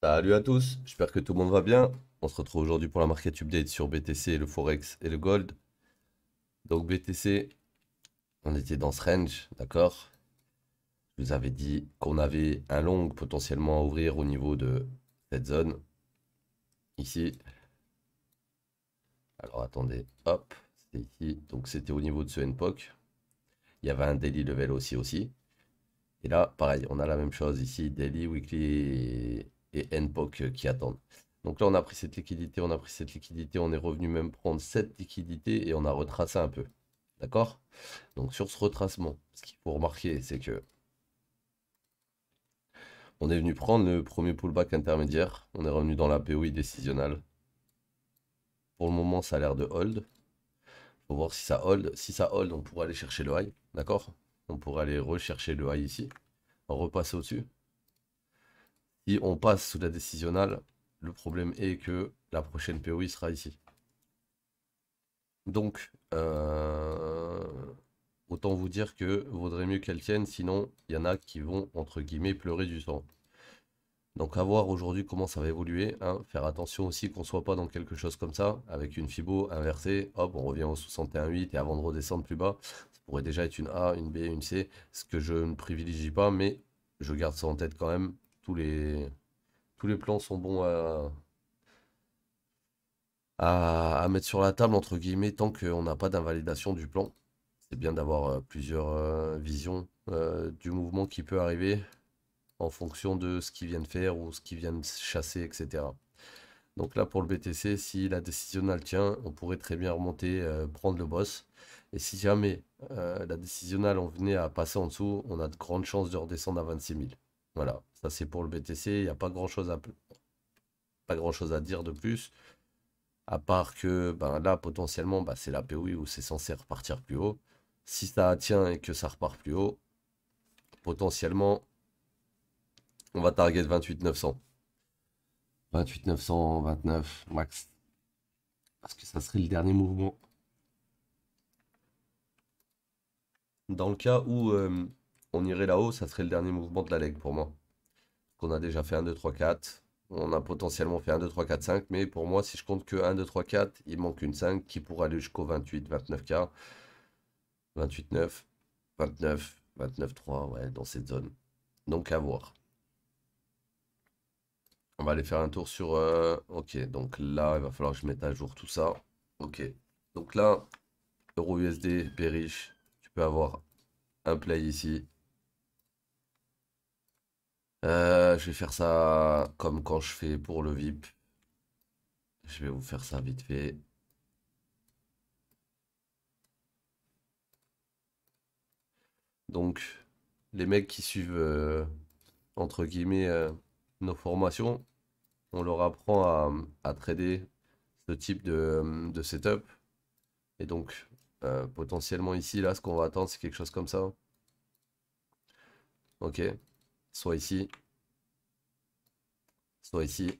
Salut à tous, j'espère que tout le monde va bien. On se retrouve aujourd'hui pour la market update sur BTC, le Forex et le Gold. Donc BTC, on était dans ce range, d'accord? Je vous avais dit qu'on avait un long potentiellement à ouvrir au niveau de cette zone, ici. Alors attendez, hop, c'était ici. Donc c'était au niveau de ce NPOC. Il y avait un daily level aussi. Et là, pareil, on a la même chose ici, daily, weekly et NPOC qui attendent. Donc là, on a pris cette liquidité, on est revenu même prendre cette liquidité et on a retracé un peu. D'accord? Donc sur ce retracement, ce qu'il faut remarquer, c'est que on est venu prendre le premier pullback intermédiaire, on est revenu dans la POI décisionnelle. Pour le moment, ça a l'air de hold. Faut voir si ça hold. Si ça hold, on pourrait aller chercher le high, d'accord? On pourrait aller rechercher le high ici, repasser au-dessus. Si on passe sous la décisionnelle, le problème est que la prochaine POI sera ici. Donc, autant vous dire que vaudrait mieux qu'elle tienne, sinon il y en a qui vont, entre guillemets, pleurer du sang. Donc à voir aujourd'hui comment ça va évoluer, hein. Faire attention aussi qu'on soit pas dans quelque chose comme ça, avec une Fibo inversée, hop, on revient au 61,8 et avant de redescendre plus bas, ça pourrait déjà être une A, une B, une C, ce que je ne privilégie pas, mais je garde ça en tête quand même. Tous les plans sont bons à mettre sur la table, entre guillemets, tant qu'on n'a pas d'invalidation du plan. C'est bien d'avoir plusieurs visions du mouvement qui peut arriver en fonction de ce qu'ils viennent faire ou ce qu'ils viennent chasser, etc. Donc là, pour le BTC, si la décisionnelle tient, on pourrait très bien remonter, prendre le boss. Et si jamais la décisionnelle, on venait à passer en dessous, on a de grandes chances de redescendre à 26 000. Voilà, ça c'est pour le BTC, il n'y a pas grand-chose à dire de plus. À part que ben, là, potentiellement, bah, c'est la POI où c'est censé repartir plus haut. Si ça tient et que ça repart plus haut, potentiellement, on va target 28 900. 28 900, 29 max. Parce que ça serait le dernier mouvement. Dans le cas où on irait là-haut, ça serait le dernier mouvement de la leg pour moi. Qu'on a déjà fait 1, 2, 3, 4. On a potentiellement fait 1, 2, 3, 4, 5. Mais pour moi, si je compte que 1, 2, 3, 4, il manque une 5 qui pourrait aller jusqu'au 28, 29K. 28, 9, 29, 29, 3, ouais, dans cette zone. Donc à voir. On va aller faire un tour sur... ok, donc là, il va falloir que je mette à jour tout ça. Ok. Donc là, Euro USD, bearish. Tu peux avoir un play ici. Je vais faire ça comme quand je fais pour le VIP. Je vais vous faire ça vite fait. Donc, les mecs qui suivent, entre guillemets, nos formations, on leur apprend à trader ce type de setup. Et donc, potentiellement ici, là, ce qu'on va attendre, c'est quelque chose comme ça. Ok. Soit ici, soit ici.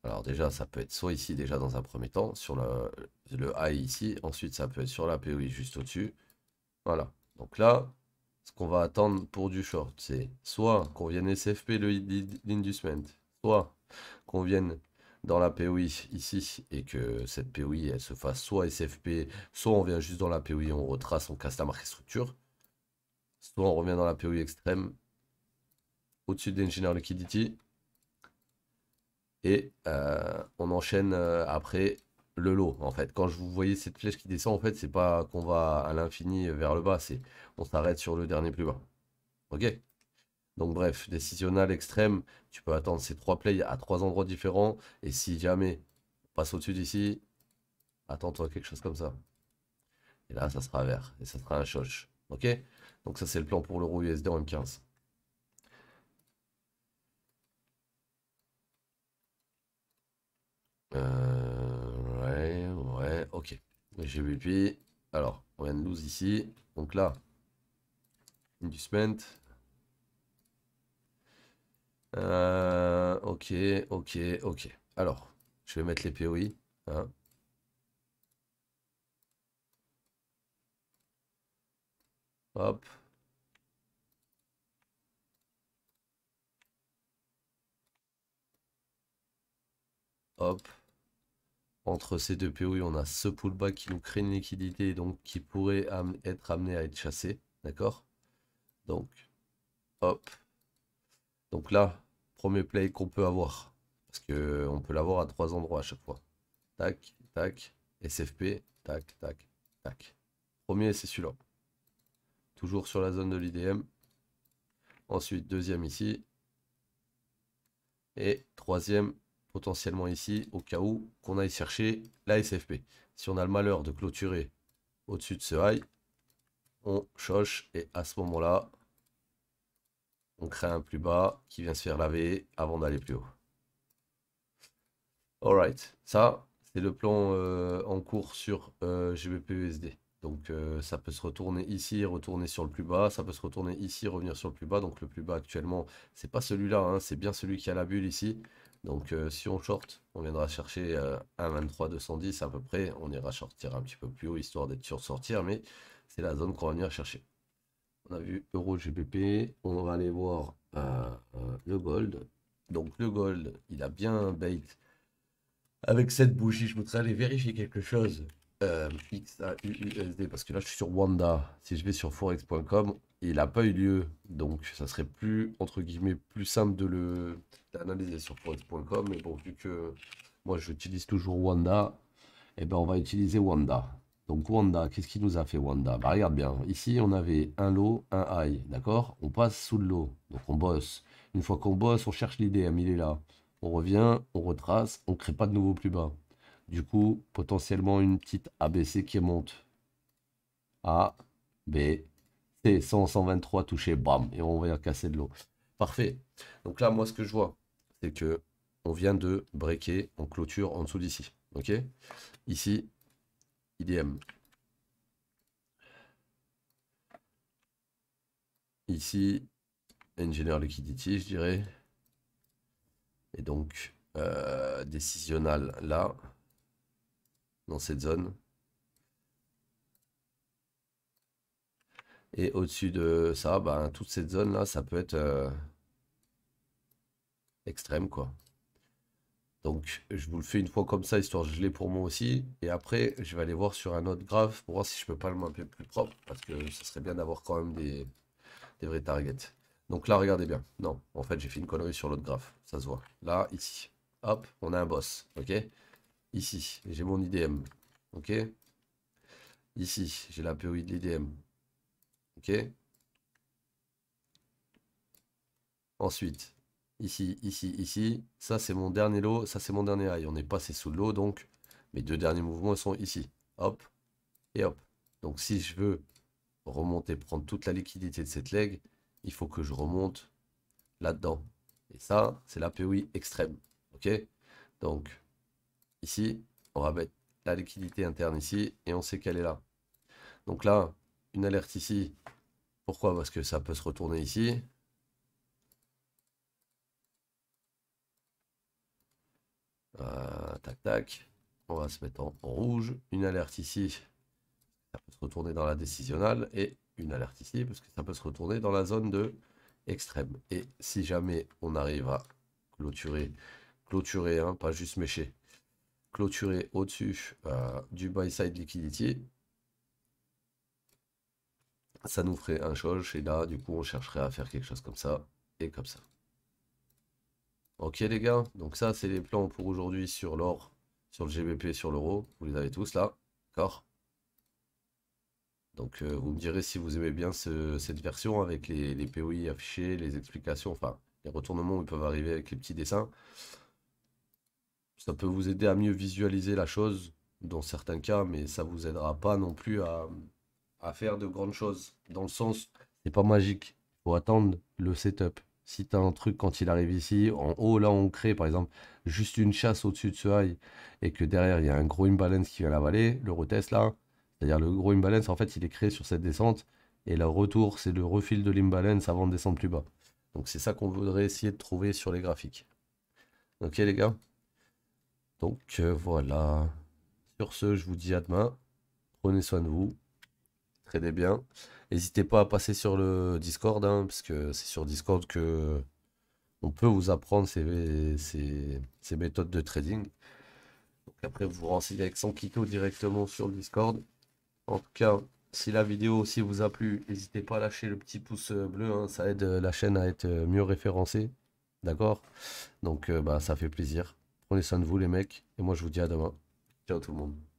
Alors déjà, ça peut être soit ici déjà dans un premier temps, sur le high ici. Ensuite, ça peut être sur la POI juste au-dessus. Voilà. Donc là, ce qu'on va attendre pour du short, c'est soit qu'on vienne SFP l'inducement, soit qu'on vienne dans la POI ici et que cette POI elle se fasse soit SFP, soit on vient juste dans la POI, on retrace, on casse la marque structure, soit on revient dans la POI extrême au-dessus d'Engineer Liquidity et on enchaîne après le lot. En fait, quand je vous voyez cette flèche qui descend, en fait, c'est pas qu'on va à l'infini vers le bas, c'est on s'arrête sur le dernier plus bas. Ok? Donc bref, décisionnal extrême, tu peux attendre ces trois plays à trois endroits différents. Et si jamais on passe au-dessus d'ici, attends-toi quelque chose comme ça. Et là, ça sera vert. Et ça sera un choche. Ok? Donc ça, c'est le plan pour l'euro USD en M15. Ouais, ok. J'ai vu puis. Alors, on vient de lose ici. Donc là, inducement. Ok, ok. Alors, je vais mettre les POI, hein. Hop. hop. Entre ces deux POI, on a ce pullback qui nous crée une liquidité, donc qui pourrait être amené à être chassé. D'accord? Donc, hop. Donc là, premier play qu'on peut avoir. Parce qu'on peut l'avoir à 3 endroits à chaque fois. Tac, tac, SFP, tac, tac, tac. Premier, c'est celui-là. Toujours sur la zone de l'IDM. Ensuite, deuxième ici. Et troisième, potentiellement ici, au cas où qu'on aille chercher la SFP. Si on a le malheur de clôturer au-dessus de ce high, on choche et à ce moment-là, on crée un plus bas qui vient se faire laver avant d'aller plus haut. Alright, ça, c'est le plan en cours sur GBP-USD. Donc ça peut se retourner ici, retourner sur le plus bas, ça peut se retourner ici, revenir sur le plus bas. Donc le plus bas actuellement, c'est pas celui-là, hein, c'est bien celui qui a la bulle ici. Donc si on short, on viendra chercher 1,23 à peu près. On ira sortir un petit peu plus haut, histoire d'être sûr de sortir, mais c'est la zone qu'on va venir chercher. On a vu Euro GBP, on va aller voir le gold. Donc le gold, il a bien bait avec cette bougie. Je voudrais aller vérifier quelque chose. XAUUSD, parce que là je suis sur Wanda. Si je vais sur forex.com, il n'a pas eu lieu. Donc ça serait plus, entre guillemets, plus simple de l'analyser sur forex.com. Mais bon, vu que moi j'utilise toujours Wanda, et ben on va utiliser Wanda. Donc Wanda, qu'est-ce qui nous a fait Wanda? Bah regarde bien, ici on avait un low, un high, d'accord? On passe sous le low, donc on bosse. Une fois qu'on bosse, on cherche l'IDM, il est là. On revient, on retrace, on ne crée pas de nouveau plus bas. Du coup, potentiellement une petite ABC qui monte. A, B, C, 100, 123 touché, bam, et on va casser de l'eau. Parfait. Donc là, moi, ce que je vois, c'est que on vient de breaker en clôture en dessous d'ici. Ok? Ici, IDM. Ici, Engineer Liquidity, je dirais. Et donc, décisional là, dans cette zone. Et au-dessus de ça, ben, toute cette zone-là, ça peut être extrême, quoi. Donc, je vous le fais une fois comme ça, histoire de geler pour moi aussi. Et après, je vais aller voir sur un autre graphe pour voir si je peux pas le mapper plus propre. Parce que ce serait bien d'avoir quand même des vrais targets. Donc là, regardez bien. Non, en fait, j'ai fait une connerie sur l'autre graphe. Ça se voit. Là, ici. Hop, on a un boss. Ok? Ici, j'ai mon IDM. Ok? Ici, j'ai la POI de l'IDM. Ok? Ensuite, ici, ici, ici. Ça, c'est mon dernier lot. Ça, c'est mon dernier high. On est passé sous le lot, donc mes deux derniers mouvements sont ici. Hop et hop. Donc, si je veux remonter, prendre toute la liquidité de cette leg, il faut que je remonte là-dedans. Et ça, c'est la POI extrême. Ok? Donc, ici, on va mettre la liquidité interne ici et on sait qu'elle est là. Donc là, une alerte ici. Pourquoi? Parce que ça peut se retourner ici. Tac, tac. On va se mettre en rouge. Une alerte ici. Ça peut se retourner dans la décisionnale. Et une alerte ici, parce que ça peut se retourner dans la zone de extrême. Et si jamais on arrive à clôturer, hein, pas juste mécher, clôturer au-dessus du buy side liquidity, ça nous ferait un choche. Et là, du coup, on chercherait à faire quelque chose comme ça et comme ça. Ok les gars, donc ça c'est les plans pour aujourd'hui sur l'or, sur le GBP, sur l'euro. Vous les avez tous là, d'accord? Donc vous me direz si vous aimez bien cette version avec les POI affichés, les explications, enfin les retournements où ils peuvent arriver avec les petits dessins. Ça peut vous aider à mieux visualiser la chose dans certains cas, mais ça vous aidera pas non plus à faire de grandes choses. Dans le sens, c'est pas magique. Il faut attendre le setup. Si tu as un truc quand il arrive ici, en haut, là, on crée par exemple juste une chasse au-dessus de ce high et que derrière il y a un gros imbalance qui vient l'avaler, le retest là, c'est-à-dire le gros imbalance, en fait, il est créé sur cette descente et le retour, c'est le refil de l'imbalance avant de descendre plus bas. Donc c'est ça qu'on voudrait essayer de trouver sur les graphiques. Ok les gars? Donc voilà. Sur ce, je vous dis à demain. Prenez soin de vous. Tradez bien. N'hésitez pas à passer sur le Discord, hein, parce que c'est sur Discord que on peut vous apprendre ces méthodes de trading. Donc après, vous vous renseignez avec son Kiko directement sur le Discord. En tout cas, si la vidéo aussi vous a plu, n'hésitez pas à lâcher le petit pouce bleu, hein, ça aide la chaîne à être mieux référencée. D'accord? Donc bah, ça fait plaisir. Prenez soin de vous les mecs, et moi je vous dis à demain. Ciao tout le monde.